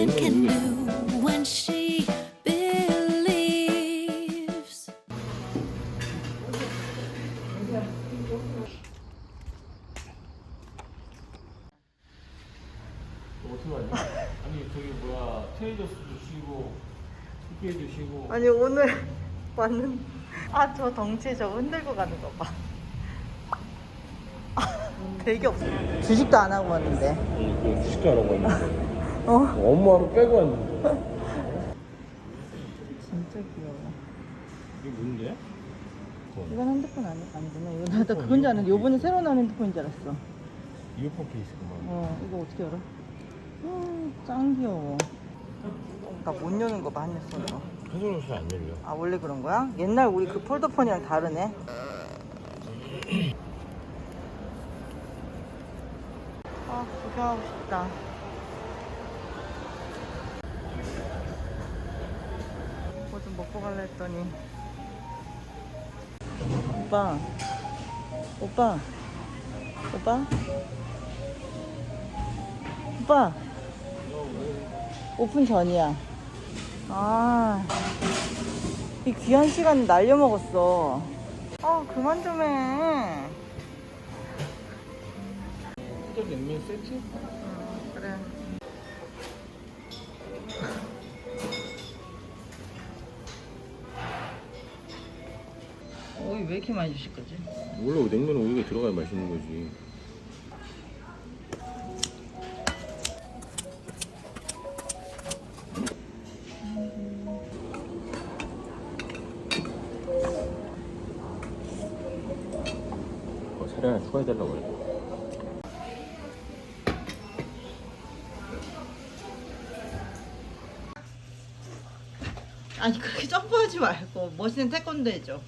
woman can do when she believes. 어떻게 하냐? 아니 저기 뭐야 트레이더스도 쉬고 TPA도 쉬고. 아니 오늘 왔는 저 덩치 저거 흔들고 가는 거 봐. 되게 없어. 주식도 안 하고 왔는데. 그 주식도 안 하고 왔는데. 엄마로 빼고 왔는데. 진짜 귀여워. 이게 뭔데? 이건 핸드폰 아니구나. 이거 나도 그건 줄 알았는데 요번에 새로 나온 핸드폰인 줄 알았어. 이어폰 케이스구만. 이거 어떻게 열어? 짱 귀여워. 나 못 여는 거 봐, 한 손으로. 한 손으로 잘 안 열려. 원래 그런 거야? 옛날 우리 그 폴더폰이랑 다르네. 구경하고 싶다. 뭐 좀 먹고 갈라 했더니. 오빠. 오픈 전이야. 이 귀한 시간 날려먹었어. 그만 좀 해. 수저 냉면 세트? 그래. 오이 왜 이렇게 많이 주실 거지? 원래 냉면은 오이가 들어가야 맛있는 거지. 사리 하나 추가해달라고 그래. 아니 그렇게 점프하지 말고 멋있는 태권도 해줘.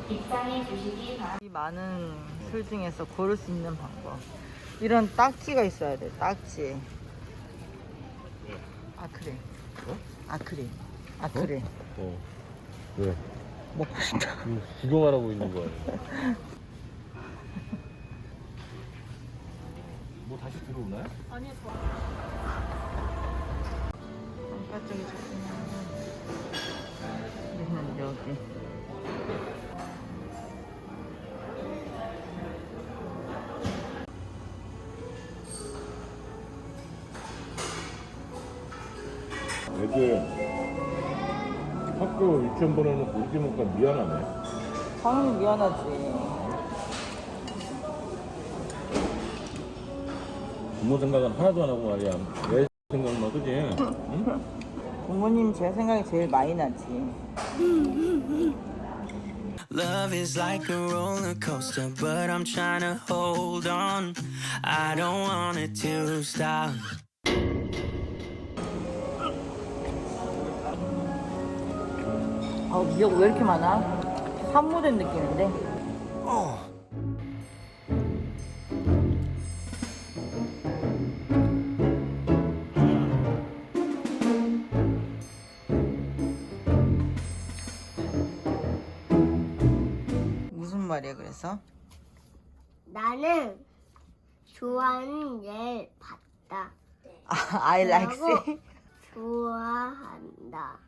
입장해 주시기 바랍니다. 이 많은 술 중에서 고를 수 있는 방법. 이런 딱지가 있어야 돼. 딱지. 아크릴. 아크릴. 왜? 먹고 싶다. 구경하라고 있는 거야. 뭐 다시 들어오나요? 아니요, 안가 쪽이 좋구나. 우리는 여기. 애들 학교 유치원 보내놓고 우리 집 오니까 미안하네. 당연히 미안하지. 부모 생각은 하나도 안 하고 말이야. 내 생각만 그지? 응? 부모님 제 생각이 제일 많이 나지. Love is like a roller coaster, but I'm trying to hold on. I don't want it to stop. 미역 왜 이렇게 많아? 산모된 느낌인데? 무슨 말이야 그래서? 나는 좋아하는 일 봤다. I like 그리고 it. 좋아한다.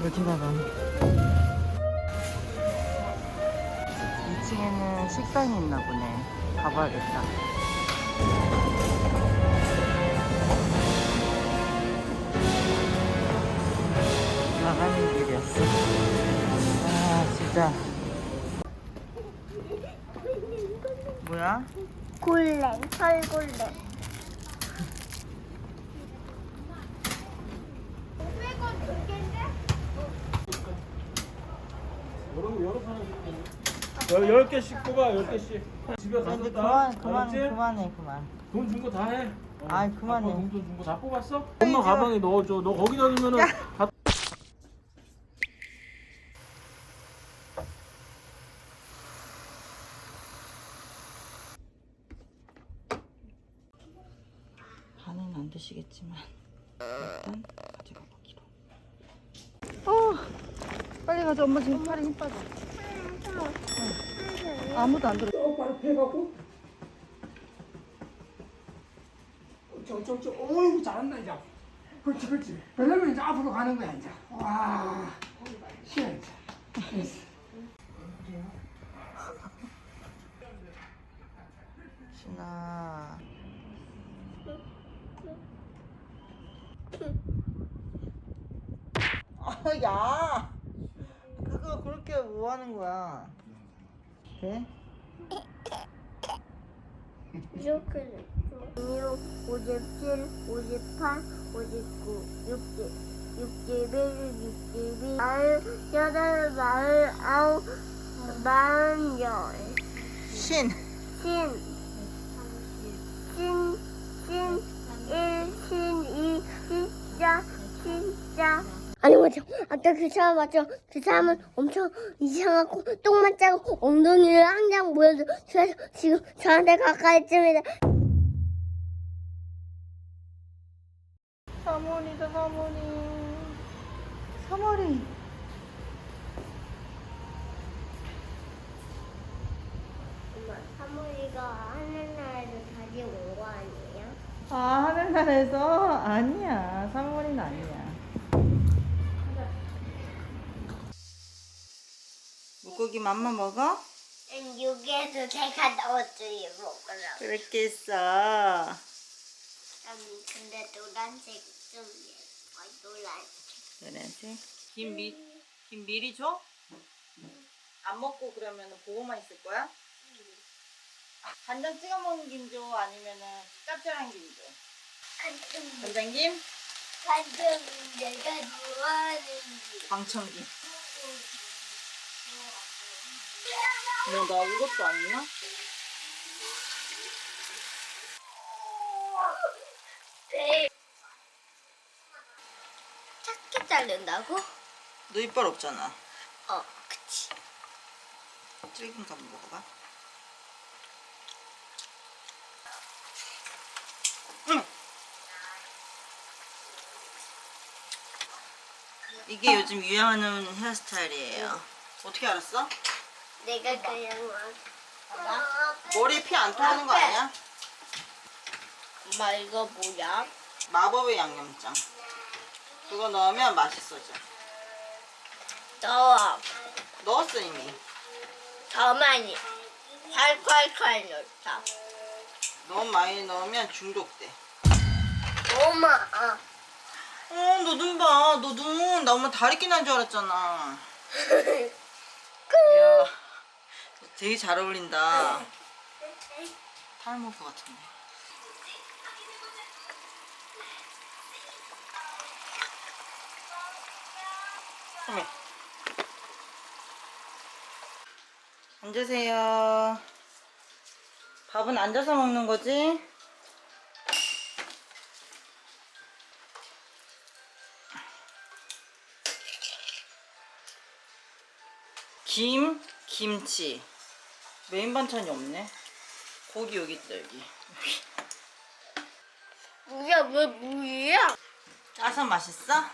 어디 가봐. 2층에는 식당이 있나 보네. 가봐야겠다. 나가는 길이었어. 진짜. 뭐야? 골렘, 철골렘. 열 개씩 뽑아, 10개씩. 집에 가서 이제 다. 그만해. 돈 준 거 다 해. 그만해. 아빠 용돈 준 거 다 뽑았어? 엄마 가방에 넣어줘. 너 거기다 넣으면은 다. 반은 안 드시겠지만 일단 가져가 보기로. 빨리 가자. 엄마 지금 팔에 힘 빠져. 아무도 안 들어. 똑바로 펴갖고 저 어이구 잘한다 이제. 그렇지 그러면 이제 앞으로 가는 거야 이제. 와 쉬어 이제. 됐어. 신아. 야. 그거 그렇게 뭐 하는 거야? 돼? 이렇게 됐어. 56, 57, 58, 59, 60, 61, 62, 48, 49, 40, 신. 신, 1, 아니 맞아. 아까 그 사람 맞죠? 그 사람은 엄청 이상하고 똥만 짜고 엉덩이를 항상 보여줘. 그래서 지금 저한테 가까이 쯤이다. 사모니다 사모니. 사모니. 엄마, 사모리가 하늘나라에서 다시 온 거 아니에요? 아, 하늘나라에서? 아니야. 사모니는 아니야. 물고기 맘마 먹어? 여기에서 제가 넣었어요, 먹으라고. 그렇게 했어. 근데 노란색 좀 예뻐, 노란색. 노란색. 김 미리 줘? 안 먹고 그러면 보고만 있을 거야? 간장 찍어 먹는 김 줘? 아니면은 짭짤한 김 줘? 간장김? 완전 내가 좋아하는 게. 방청김. 뭐 나 이것도 안 있나? 작게 자른다고? 너 이빨 없잖아. 그치. 찔긴 거 한번 먹어봐. 이게 요즘 유행하는 헤어스타일이에요. 어떻게 알았어? 내가 그냥 머리에 피 안 통하는 거 아니야? 엄마 이거 뭐야? 마법의 양념장. 그거 넣으면 맛있어져. 더워. 넣었어 이미. 더 많이. 콸콸콸 넣자. 너무 많이 넣으면 중독돼. 엄마. 너 눈 봐. 너 눈. 나 엄마 다리끼 난 줄 알았잖아. 야, 되게 잘 어울린다. 탈모크 같은데. 어메. 앉으세요. 밥은 앉아서 먹는 거지? 김치. 메인 반찬이 없네. 고기 여기 있다, 여기. 뭐야, 왜 물이야? 짜서 맛있어?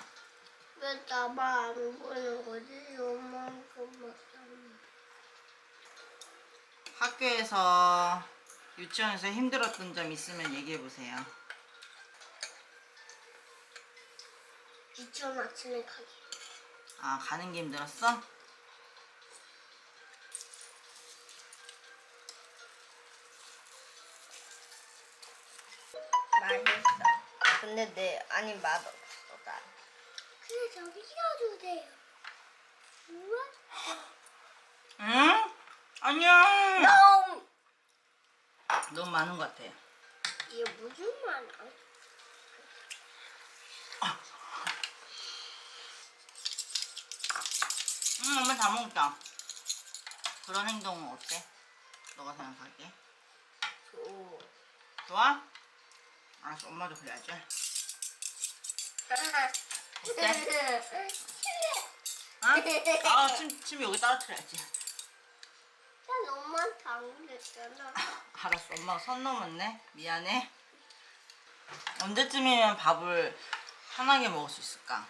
왜 나만 안 보는 거지? 요만큼 먹잖아. 학교에서 유치원에서 힘들었던 점 있으면 얘기해보세요. 유치원 아침에 가기. 아, 가는 게 힘들었어? 맛있어. 근데 아니 맛없어. 난. 근데 저기 씌워주세요. 우와. 응? 아니야. 너무. 너무 많은 것 같아. 이게 무슨 말이야? 엄마 다 먹자. 그런 행동은 어때? 너가 생각하기에? 좋아? 알았어, 엄마도 그래야지. 어때? 어? 아, 침 여기 떨어뜨려야지. 난 엄마한테 안 그랬잖아. 알았어, 엄마가 선 넘었네. 미안해. 언제쯤이면 밥을 편하게 먹을 수 있을까?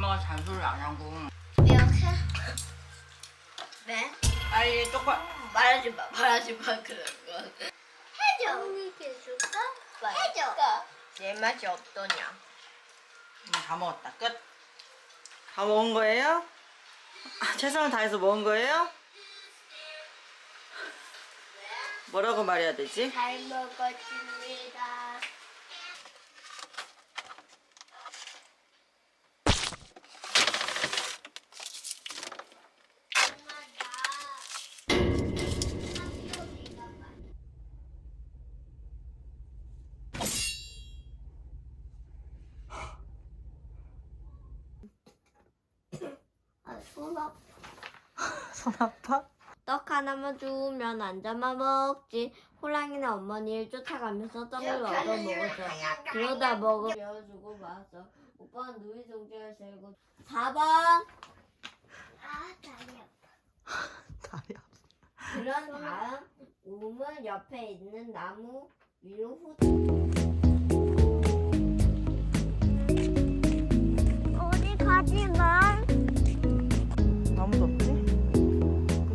엄마가 잔소리 안 하고. 이렇게? 네? 빨리 조금. 말하지 마 그런 거. 해줘. 언니께 줄까? 해줘. 내 맛이 어떠냐? 다 먹었다. 끝. 다 먹은 거예요? 최선을 다해서 먹은 거예요? 뭐라고 말해야 되지? 잘 먹었습니다. 손 아파. 손 아파? 떡 하나만 주면 앉아만 먹지. 호랑이는 어머니를 쫓아가면서 떡을 얻어 먹었어. 그러다 먹으면 배워주고 말았어. 오빠는 누이 동전을 들고 4번. 아, 다리 아파. 다리 아파. 그런 다음 우물 옆에 있는 나무 위로 후. 어디 가지 마. 아무도 없지?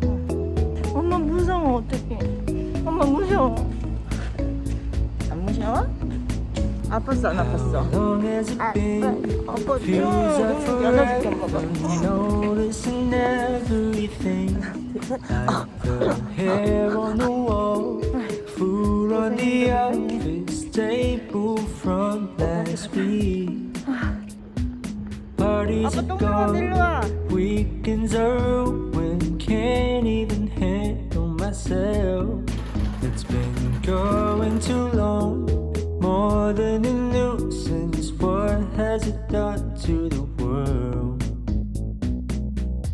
그래. 엄마 무서워. 어떡해. 엄마 무서워. 안 무서워? 아팠어 안 아팠어? Long as it's been, 아빠 feels like 좀 안아줄게 forever. 엄마가. Noticing everything, like the hair on the wall, food on the office table from last week. Parties 아빠 are 똥 싸고 일로 gone, 와. weekends are ruined, can't even handle myself. It's been going too long, more than